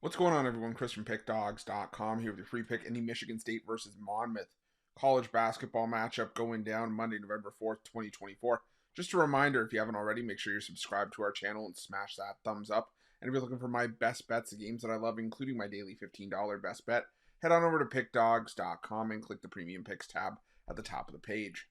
What's going on, everyone? Chris from Pickdawgz.com here with your free pick. Any Michigan State versus Monmouth college basketball matchup going down Monday, November 4th, 2024. Just a reminder, if you haven't already, make sure you're subscribed to our channel and smash that thumbs up. And if you're looking for my best bets, the games that I love, including my daily $15 best bet, head on over to Pickdawgz.com and click the Premium Picks tab at the top of the page.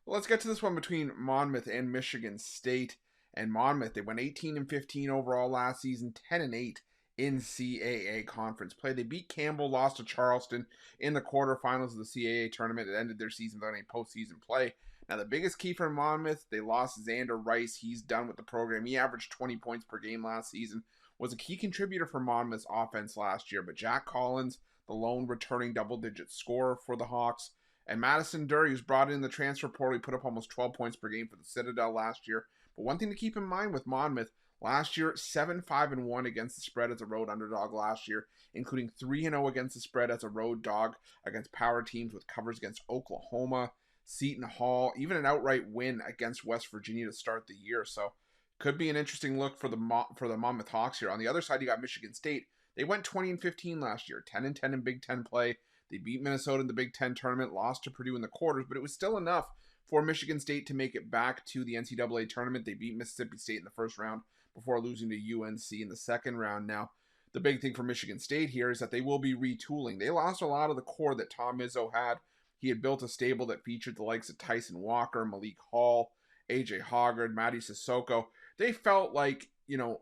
Well, let's get to this one between Monmouth and Michigan State. And Monmouth, they went 18-15 overall last season, 10-8 NCAA conference play. They beat Campbell, lost to Charleston in the quarterfinals of the CAA tournament. It ended their season without any postseason play. Now, the biggest key for Monmouth, they lost Xander Rice. He's done with the program. He averaged 20 points per game last season, was a key contributor for Monmouth's offense last year. But Jack Collins, the lone returning double-digit scorer for the Hawks, and Madison Dury, who's brought in the transfer portal, he put up almost 12 points per game for the Citadel last year. But one thing to keep in mind with Monmouth, last year, 7-5-1 against the spread as a road underdog last year, including 3-0 against the spread as a road dog against power teams with covers against Oklahoma, Seton Hall, even an outright win against West Virginia to start the year. So could be an interesting look for the Monmouth Hawks here. On the other side, you got Michigan State. They went 20-15 last year, 10-10 in Big Ten play. They beat Minnesota in the Big Ten tournament, lost to Purdue in the quarters, but it was still enough for Michigan State to make it back to the NCAA tournament. They beat Mississippi State in the first round before losing to UNC in the second round. Now, the big thing for Michigan State here is that they will be retooling. They lost a lot of the core that Tom Izzo had. He had built a stable that featured the likes of Tyson Walker, Malik Hall, AJ Hoggard, Matty Sissoko. They felt like,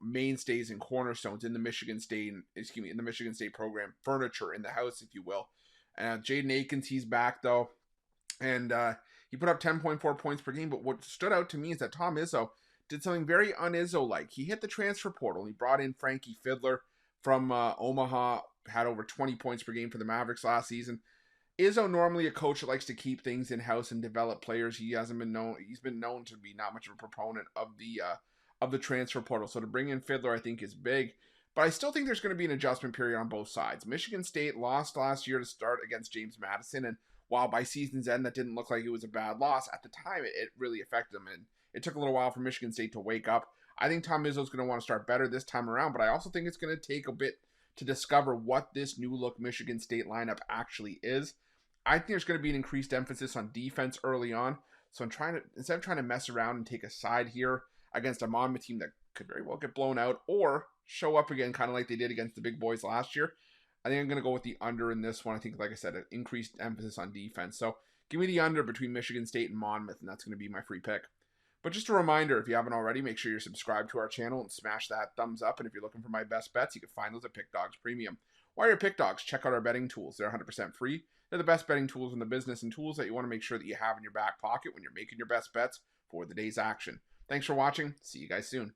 mainstays and cornerstones in the Michigan State program, furniture in the house, if you will. Jaden Akins, he's back though, and he put up 10.4 points per game. But what stood out to me is that Tom Izzo did something very un-Izzo-like. He hit the transfer portal. He brought in Frankie Fiddler from Omaha, had over 20 points per game for the Mavericks last season. Izzo, normally a coach that likes to keep things in-house and develop players. He's been known to be not much of a proponent of the transfer portal. So to bring in Fiddler, I think, is big. But I still think there's going to be an adjustment period on both sides. Michigan State lost last year to start against James Madison, and while by season's end that didn't look like it was a bad loss, at the time it really affected them, and it took a little while for Michigan State to wake up. I think Tom Izzo's going to want to start better this time around, but I also think it's going to take a bit to discover what this new look Michigan State lineup actually is. I think there's going to be an increased emphasis on defense early on, so instead of trying to mess around and take a side here against a Monmouth team that could very well get blown out or show up again kind of like they did against the big boys last year, I think I'm going to go with the under in this one. I think, like I said, an increased emphasis on defense. So give me the under between Michigan State and Monmouth, and that's going to be my free pick. But just a reminder, if you haven't already, make sure you're subscribed to our channel and smash that thumbs up. And if you're looking for my best bets, you can find those at Pickdawgz Premium. While you're at Pickdawgz, check out our betting tools. They're 100% free. They're the best betting tools in the business and tools that you want to make sure that you have in your back pocket when you're making your best bets for the day's action. Thanks for watching. See you guys soon.